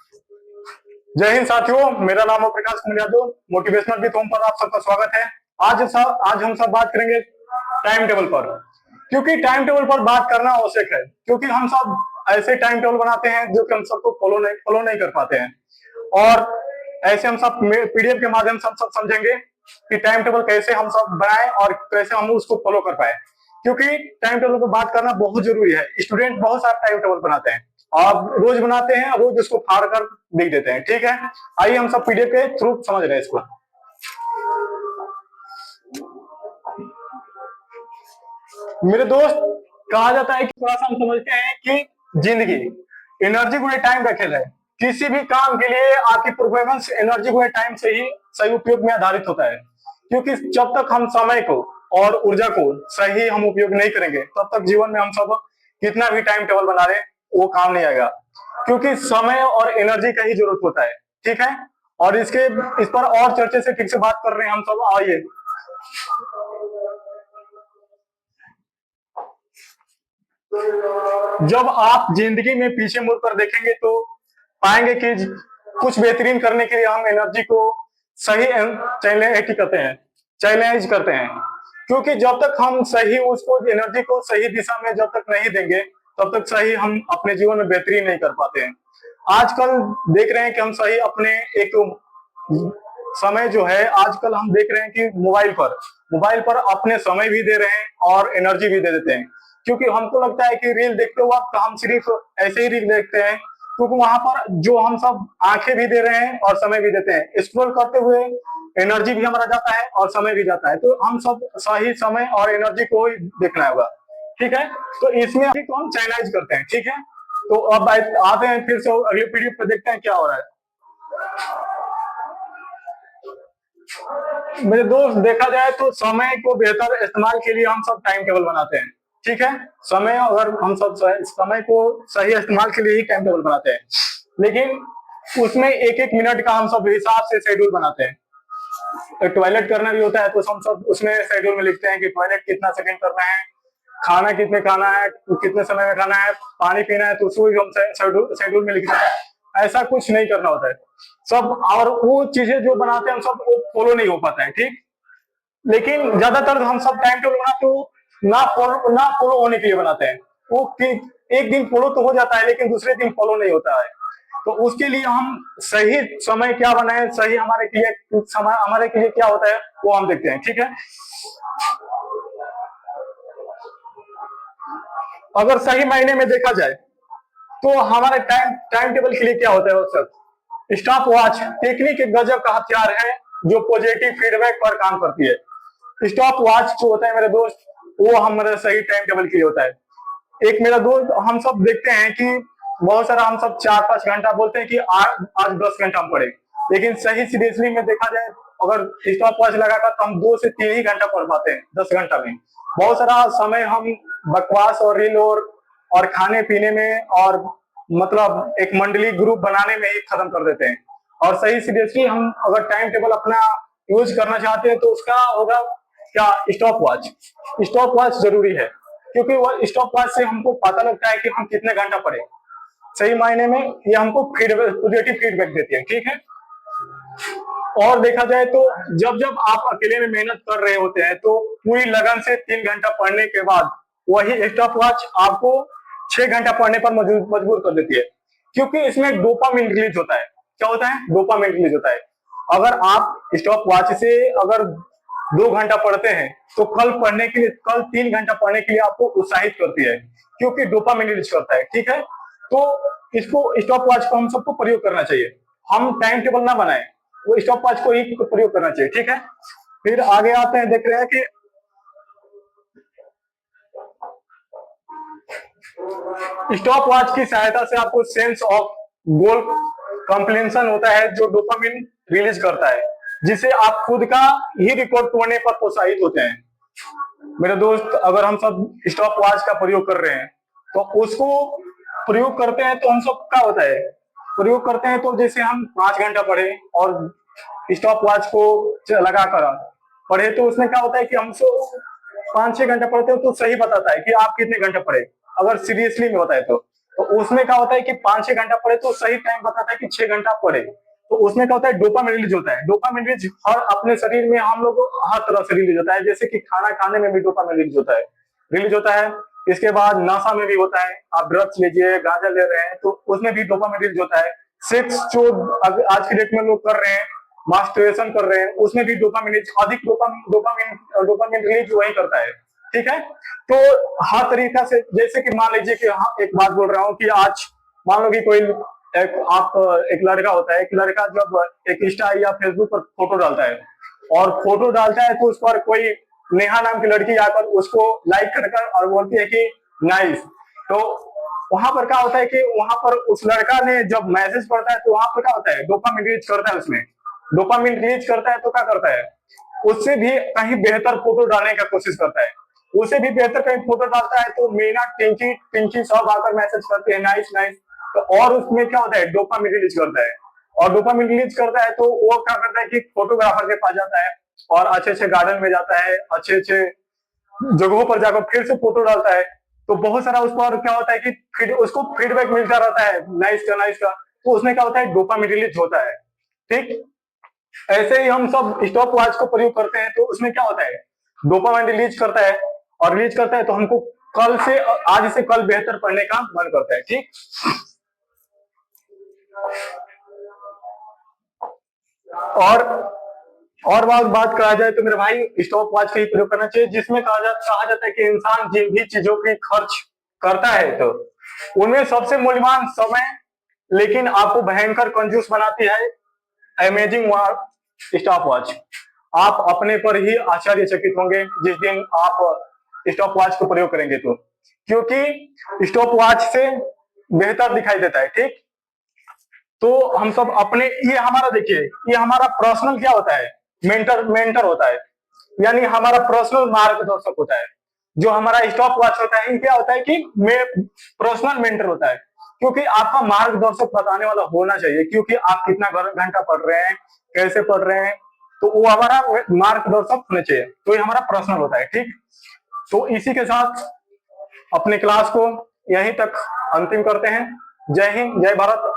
जय हिंद साथियों, मेरा नाम है Prakash Kumar Yadav. Motivational with home पर आप सबका स्वागत है। आज हम सब बात करेंगे टाइम टेबल पर, क्योंकि टाइम टेबल पर बात करना आवश्यक है। क्योंकि हम सब ऐसे टाइम टेबल बनाते हैं जो कि हम सबको फॉलो नहीं कर पाते हैं, और ऐसे हम सब पीडीएफ के माध्यम से हम सब समझेंगे कि टाइम टेबल कैसे हम सब बनाएं और कैसे हम उसको फॉलो कर पाए। क्योंकि टाइम टेबल पर बात करना बहुत जरूरी है। स्टूडेंट बहुत सारा टाइम टेबल बनाते हैं, आप रोज बनाते हैं, रोज उसको फाड़ कर लिख देते हैं। ठीक है, आइए हम सब पीडीएफ के थ्रू समझ रहे हैं इसको। मेरे दोस्त, कहा जाता है कि थोड़ा सा हम समझते हैं कि जिंदगी एनर्जी गुणे टाइम का खेल है। किसी भी काम के लिए आपकी परफॉर्मेंस एनर्जी गुणे टाइम से ही सही उपयोग में आधारित होता है। क्योंकि जब तक हम समय को और ऊर्जा को सही हम उपयोग नहीं करेंगे, तब तक जीवन में हम सब कितना भी टाइम टेबल बना रहे वो काम नहीं आएगा। क्योंकि समय और एनर्जी का ही जरूरत होता है। ठीक है, और इस पर और चर्चे से ठीक से बात कर रहे हैं हम सब। आइए, जब आप जिंदगी में पीछे मुड़कर देखेंगे तो पाएंगे कि कुछ बेहतरीन करने के लिए हम एनर्जी को सही चैलेंज करते हैं। क्योंकि जब तक हम सही उसको एनर्जी को सही दिशा में जब तक नहीं देंगे, तब तक सही हम अपने जीवन में बेहतरीन नहीं कर पाते हैं। आजकल देख रहे हैं कि हम सही अपने एक समय जो है, आजकल हम देख रहे हैं कि मोबाइल पर अपने समय भी दे रहे हैं और एनर्जी भी दे देते हैं। क्योंकि हमको लगता है कि रील देखते वक्त हम सिर्फ ऐसे ही रील देखते हैं, क्योंकि वहां पर जो हम सब आंखें भी दे रहे हैं और समय भी देते हैं। स्क्रॉल करते हुए एनर्जी भी हमारा जाता है और समय भी जाता है। तो हम सब सही समय और एनर्जी को ही देखना होगा। ठीक है, तो इसमें अभी तो हम चैलेंज करते हैं। ठीक है, तो अब आते हैं फिर से अगली पीढ़ी पर, देखते हैं क्या हो रहा है। मेरे दोस्त, देखा जाए तो समय को बेहतर इस्तेमाल के लिए हम सब टाइम टेबल बनाते हैं। ठीक है, समय अगर हम सब समय को सही इस्तेमाल के लिए ही टाइम टेबल बनाते हैं, लेकिन उसमें एक एक मिनट का हम सब हिसाब से शेड्यूल बनाते हैं। टॉयलेट करना भी होता है तो हम सब उसमें शेड्यूल में लिखते हैं कि टॉयलेट कितना सेकंड करना है, खाना कितने खाना है, कितने समय में खाना है, पानी पीना है, तो उसको भी हम शेड्यूल में लिखते हैं। ऐसा कुछ नहीं करना होता है सब, और वो चीजें जो बनाते हैं हम सब वो फॉलो नहीं हो पाता है। ठीक, लेकिन ज्यादातर हम सब टाइम टेबल बनाते हो ना फॉलो होने के लिए बनाते हैं। वो कि एक दिन फॉलो तो हो जाता है, लेकिन दूसरे दिन फॉलो नहीं होता है। तो उसके लिए हम सही समय क्या बनाए, सही हमारे के लिए क्या होता है वो हम देखते हैं। ठीक है, अगर सही मायने में देखा जाए तो हमारे टाइम टेबल के लिए क्या होता है, सर? स्टॉप वॉच टेक्निक एक गजब का हथियार है जो पॉजिटिव फीडबैक पर काम करती है। स्टॉप वॉच जो होता है मेरे दोस्त, वो हमारे सही टाइम टेबल के लिए होता है। एक मेरा दोस्त, हम सब देखते हैं कि बहुत सारा हम सब 4-5 घंटा बोलते हैं कि आज 10 घंटा हम पढ़े, लेकिन सही सीरियसली में देखा जाए, अगर स्टॉप वॉच लगाकर तो हम 2 से 3 ही घंटा पढ़ पाते हैं 10 घंटा में। बहुत सारा समय हम बकवास और रील और खाने पीने में और मतलब एक मंडली ग्रुप बनाने में ही खत्म कर देते हैं। और सही सीरियसली हम अगर टाइम टेबल अपना यूज करना चाहते हैं तो उसका होगा क्या, स्टॉप वॉच। स्टॉप वॉच जरूरी है, क्योंकि वो स्टॉप वॉच से हमको पता लगता है कि हम कितने घंटा पढ़े। सही मायने में ये हमको पॉजिटिव फीडबैक देती है। ठीक है, और देखा जाए तो जब जब आप अकेले में मेहनत कर रहे होते हैं तो पूरी लगन से 3 घंटा पढ़ने के बाद वही स्टॉप वॉच आपको 6 घंटा पढ़ने पर मजबूर कर देती है। क्योंकि इसमें डोपामिन रिलीज होता है। क्या होता है? डोपामिन रिलीज होता है। अगर आप स्टॉप वॉच से अगर 2 घंटा पढ़ते हैं तो कल 3 घंटा पढ़ने के लिए आपको उत्साहित करती है, क्योंकि डोपामिन रिलीज करता है। ठीक है, तो इसको स्टॉप वॉच को हम सबको प्रयोग करना चाहिए। हम टाइम टेबल ना बनाए, वो स्टॉप वॉच को ही प्रयोग करना चाहिए। ठीक है, फिर आगे आते हैं, देख रहे हैं कि स्टॉप वॉच की सहायता से आपको सेंस ऑफ गोल कंप्लेंशन होता है, जो डोपामिन रिलीज करता है, जिसे आप खुद का ही रिकॉर्ड तोड़ने पर प्रोत्साहित होते हैं। मेरे दोस्त, अगर हम सब स्टॉप वॉच का प्रयोग कर रहे हैं तो उसको प्रयोग करते हैं तो हम सब क्या होता है, प्रयोग करते हैं तो जैसे हम 5 घंटा पढ़े और स्टॉप वॉच को लगा कर पढ़े, तो उसमें क्या होता है कि हम 5-6 घंटा पढ़ते हो तो सही बताता है कि आप कितने घंटे पढ़े, अगर सीरियसली में होता है तो। तो उसमें क्या होता है कि 5-6 घंटा पढ़े तो सही टाइम बताता है कि 6 घंटा पढ़े। तो उसमें क्या होता है, डोपामिन रिलीज होता है। डोपामिन रिलीज हर अपने शरीर में हम लोग हर तरह से रिलीज होता है, जैसे कि खाना खाने में भी डोपामिन रिलीज होता है। इसके बाद नशा में भी होता है, आप ड्रग्स लीजिए, गांजा ले रहे हैं तो उसमें भी डोपामिन रिलीज होता है। सेक्स जो आज के डेट में लोग कर रहे हैं, मास्टरबेशन कर रहे हैं, उसमें भी डोपामिन अधिक डोपामिन रिलीज वही करता है। ठीक है, तो हर तरीका से, जैसे कि मान लीजिए कि हाँ, एक बात बोल रहा हूँ कि आज मान लो कि कोई एक लड़का होता है, एक लड़का जब एक इंस्टा या फेसबुक पर फोटो डालता है और फोटो डालता है तो उस पर कोई नेहा नाम की लड़की आकर उसको लाइक कर और बोलती है कि नाइस। तो वहां पर क्या होता है कि वहां पर उस लड़का ने जब मैसेज पढ़ता है तो वहां पर क्या होता है, डोपामिन रिलीज करता है। उसमें डोपामिन रिलीज करता है तो क्या करता है, उससे भी कहीं बेहतर फोटो डालने का कोशिश करता है, उसे भी बेहतर कहीं फोटो डालता है तो मीना टिंकी टिंकी सब आकर मैसेज करते हैं नाइस नाइस। तो और उसमें क्या होता है, डोपामिन रिलीज करता है। और डोपामिन रिलीज करता है तो वो क्या करता है कि फोटोग्राफर के पास जाता है और अच्छे अच्छे गार्डन में जाता है, अच्छे अच्छे जगहों पर जाकर फिर से फोटो डालता है। तो बहुत सारा उस पर क्या होता है कि उसको फीडबैक मिलता रहता है नाइस का। तो उसमें क्या होता है, डोपामिन रिलीज होता है। ठीक, ऐसे ही हम सब स्टॉप वॉच को प्रयोग करते हैं तो उसमें क्या होता है, डोपामाइन रिलीज करता है। और रिलीज करता है तो हमको कल से, आज से कल बेहतर पढ़ने का मन करता है। ठीक, और बात कहा जाए तो मेरे भाई स्टॉप वॉच का ही प्रयोग करना चाहिए, जिसमें कहा जाता है कि इंसान जिन भी चीजों की खर्च करता है तो उनमें सबसे मूल्यवान समय लेकिन आपको भयंकर कंजूस बनाती है अमेजिंग स्टॉप वॉच। आप अपने पर ही आश्चर्यचकित होंगे जिस दिन आप स्टॉप वॉच को प्रयोग करेंगे तो, क्योंकि स्टॉप वॉच से बेहतर दिखाई देता है। ठीक, तो हम सब अपने, ये हमारा देखिए, ये हमारा पर्सनल क्या होता है, मेंटर होता है, यानी हमारा पर्सनल मार्गदर्शक होता है। जो हमारा स्टॉप वॉच होता है, क्या होता है कि पर्सनल मेंटर होता है, क्योंकि आपका मार्गदर्शक बताने वाला होना चाहिए, क्योंकि आप कितना घंटा पढ़ रहे हैं, कैसे पढ़ रहे हैं, तो वो हमारा मार्गदर्शक होना चाहिए। तो ये हमारा पर्सनल होता है। ठीक, तो इसी के साथ अपने क्लास को यहीं तक अंतिम करते हैं। जय हिंद, जय भारत।